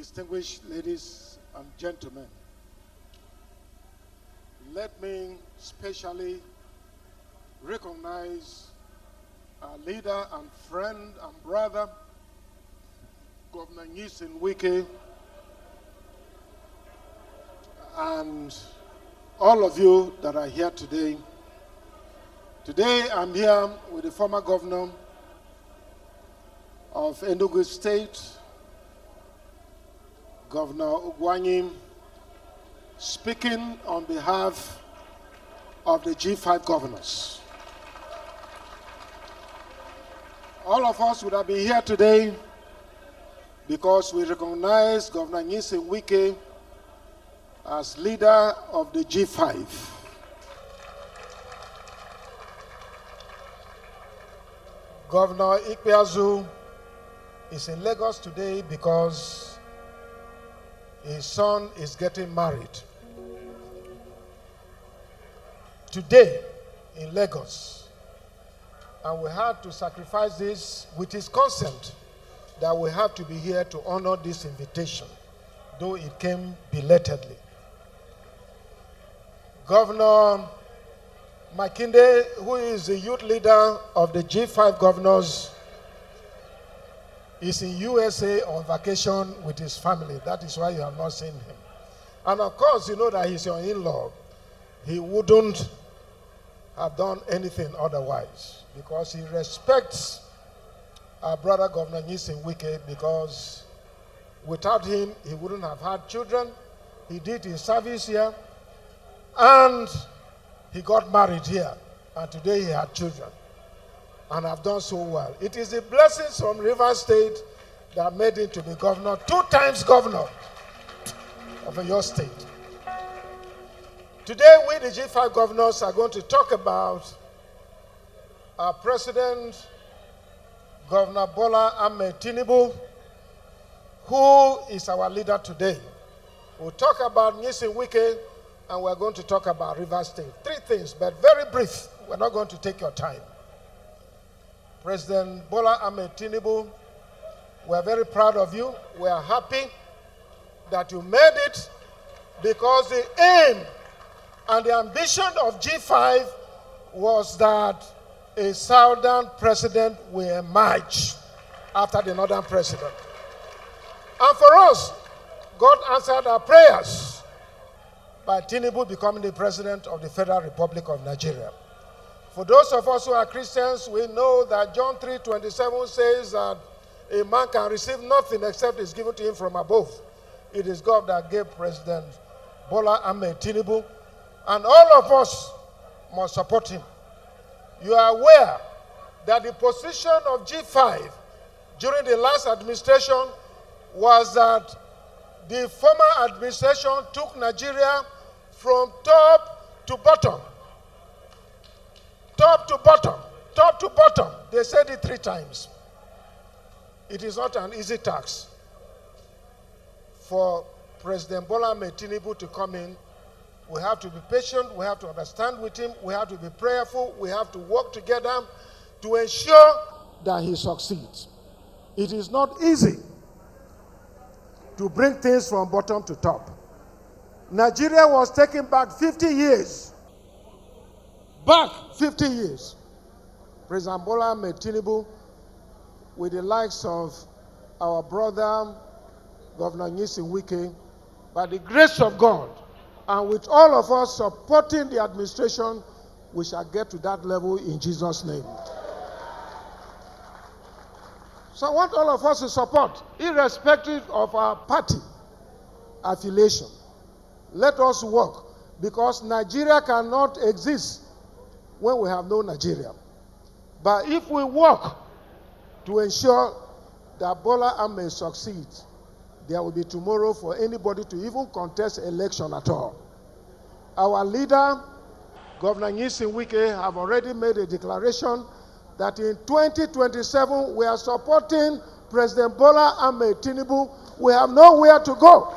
distinguished ladies and gentlemen, let me specially recognize our leader and friend and brother, Governor Wike, and all of you that are here today. Today I'm here with the former governor of Enugu State, Governor Wike, speaking on behalf of the G-5 governors. All of us would have been here today because we recognize Governor Wike as leader of the G-5. Governor Ikpeazu is in Lagos today because his son is getting married. Today in Lagos, and we had to sacrifice this with his consent, that we have to be here to honor this invitation, though it came belatedly. Governor Makinde, who is the youth leader of the G5 governors, is in USA on vacation with his family. That is why you have not seen him. And of course, you know that he's your in-law. He wouldn't have done anything otherwise because he respects our brother Governor Wike, because without him, he wouldn't have had children. He did his service here, and he got married here, and today he had children, and have done so well. It is the blessings from Rivers State that made him to be governor, 2 times governor of your state. Today, we, the G5 governors, are going to talk about our president, Governor Bola Ahmed Tinubu, who is our leader today. We'll talk about Wike, and we're going to talk about Rivers State. 3 things, but very brief. We're not going to take your time. President Bola Ahmed Tinubu, we're very proud of you. We are happy that you made it, because the aim and the ambition of G5 was that a southern president will emerge after the northern president. And for us, God answered our prayers by Tinubu becoming the president of the Federal Republic of Nigeria. For those of us who are Christians, we know that John 3:27 says that a man can receive nothing except it's given to him from above. It is God that gave President Bola Ahmed Tinubu, and all of us must support him. You are aware that the position of G5 during the last administration was that the former administration took Nigeria from top to bottom. Top to bottom, top to bottom. They said it 3 times. It is not an easy task for President Bola Ahmed Tinubu to come in. We have to be patient, we have to understand with him, we have to be prayerful, we have to work together to ensure that he succeeds. It is not easy to bring things from bottom to top. Nigeria was taken back 50 years. Back 50 years. President Bola Ahmed Tinubu, with the likes of our brother, Governor Wike, by the grace of God, and with all of us supporting the administration, we shall get to that level in Jesus' name. So I want all of us to support, irrespective of our party affiliation. Let us work, because Nigeria cannot exist when we have no Nigeria. But if we work to ensure that Bola Ahmed succeeds, there will be tomorrow for anybody to even contest election at all. Our leader, Governor Wike, have already made a declaration that in 2027 we are supporting President Bola Ahmed Tinubu. We have nowhere to go,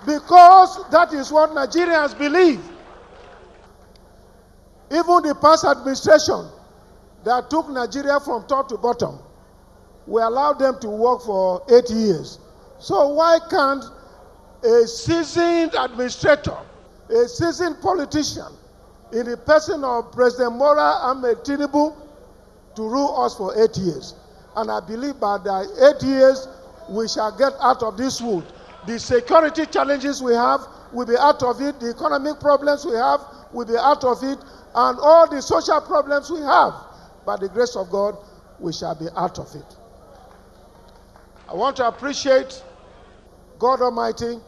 because that is what Nigerians believe. Even the past administration that took Nigeria from top to bottom, we allowed them to work for 8 years. So why can't a seasoned administrator, a seasoned politician, in the person of President Ahmed Tinubu, to rule us for 8 years? And I believe by the 8 years, we shall get out of this wood. The security challenges we have will be out of it. The economic problems we have will be out of it. And all the social problems we have, by the grace of God, we shall be out of it. I want to appreciate God Almighty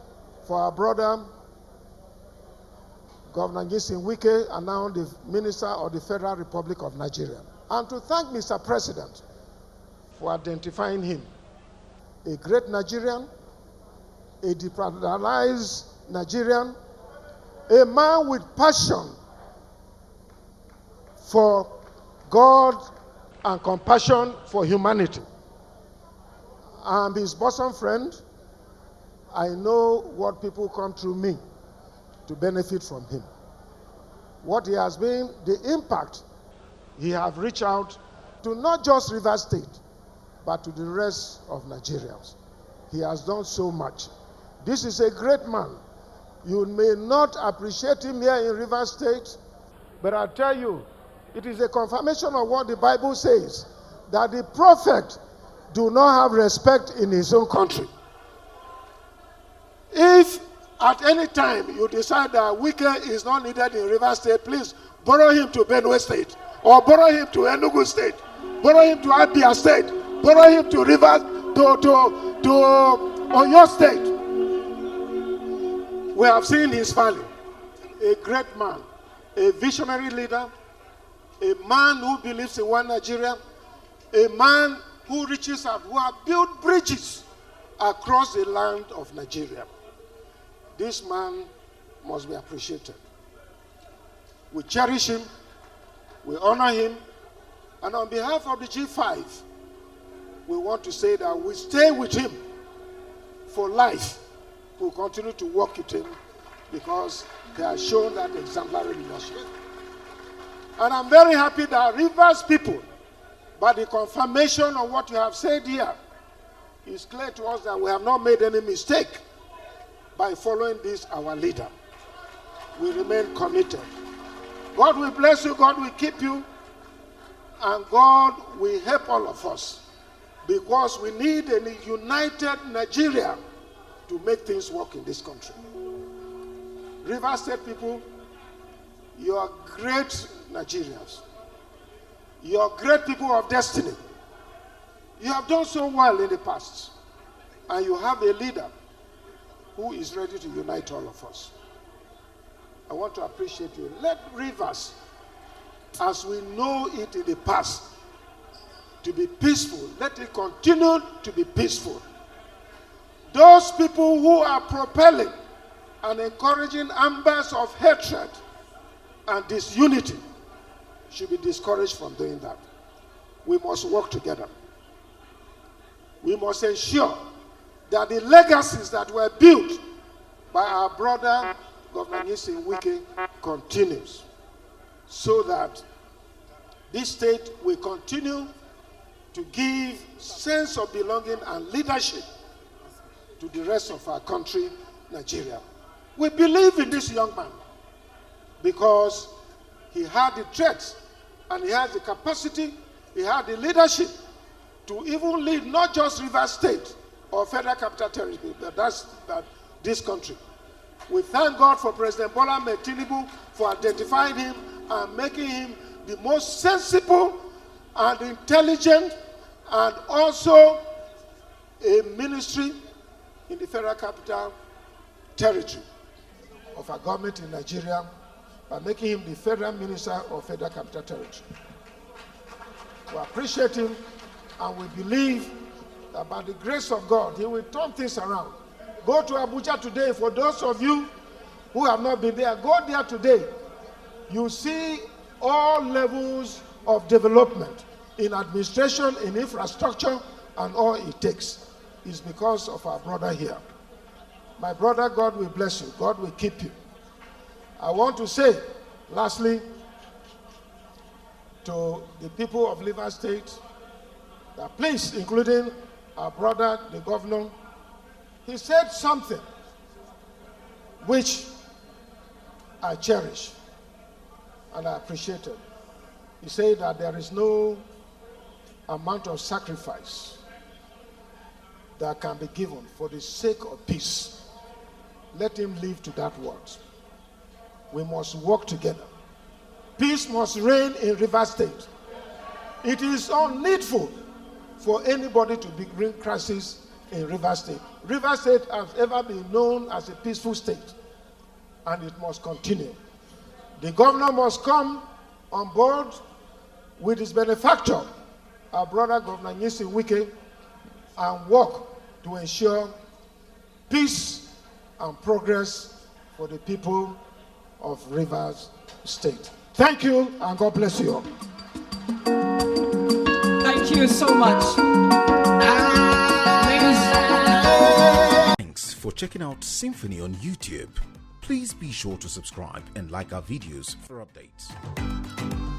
for our brother, Governor Wike, and now the Minister of the Federal Republic of Nigeria. And to thank Mr. President for identifying him. A great Nigerian, a decentralized Nigerian, a man with passion for God and compassion for humanity. I'm his bosom friend. I know what people come through me to benefit from him. What he has been, the impact he have reached out to not just Rivers State, but to the rest of Nigerians. He has done so much. This is a great man. You may not appreciate him here in Rivers State, but I tell you, it is a confirmation of what the Bible says, that the prophet do not have respect in his own country. If at any time you decide that Wike is not needed in Rivers State, please borrow him to Benue State, or borrow him to Enugu State, borrow him to Abia State, borrow him to Rivers, to Oyo State. We have seen his value. A great man, a visionary leader, a man who believes in one Nigeria, a man who reaches out, who has built bridges across the land of Nigeria. This man must be appreciated. We cherish him, we honor him, and on behalf of the G-5, we want to say that we stay with him for life. We'll continue to work with him because he has shown that exemplary leadership. And I'm very happy that Rivers people, by the confirmation of what you have said here, it's clear to us that we have not made any mistake by following this, our leader. We remain committed. God will bless you, God will keep you, and God will help all of us, because we need a united Nigeria to make things work in this country. Rivers State people, you are great Nigerians. You are great people of destiny. You have done so well in the past, and you have a leader who is ready to unite all of us. I want to appreciate you. Let Rivers, as we know it in the past, to be peaceful. Let it continue to be peaceful. Those people who are propelling and encouraging embers of hatred and disunity should be discouraged from doing that. We must work together. We must ensure that the legacies that were built by our brother, Governor Wike, continues, so that this state will continue to give sense of belonging and leadership to the rest of our country, Nigeria. We believe in this young man because he had the traits and he has the capacity, he had the leadership to even lead not just Rivers State or Federal Capital Territory, but this country. We thank God for President Ahmed Tinubu for identifying him and making him the most sensible and intelligent, and also a ministry in the Federal Capital Territory of our government in Nigeria, by making him the Federal Minister of Federal Capital Territory. We appreciate him, and we believe that by the grace of God, he will turn things around. Go to Abuja today. For those of you who have not been there, go there today. You see all levels of development in administration, in infrastructure, and all it takes is because of our brother here. My brother, God will bless you. God will keep you. I want to say, lastly, to the people of Rivers State, that please, including our brother, the governor, he said something which I cherish and I appreciated. He said that there is no amount of sacrifice that can be given for the sake of peace. Let him live to that word. We must work together. Peace must reign in Rivers State. It is unneedful for anybody to bring crisis in Rivers State. Rivers State has ever been known as a peaceful state, and it must continue. The governor must come on board with his benefactor, our brother Governor Wike, and work to ensure peace and progress for the people of Rivers State. Thank you, and God bless you all. Thank you so much. Thanks for checking out SYMFONI on YouTube. Please be sure to subscribe and like our videos for updates.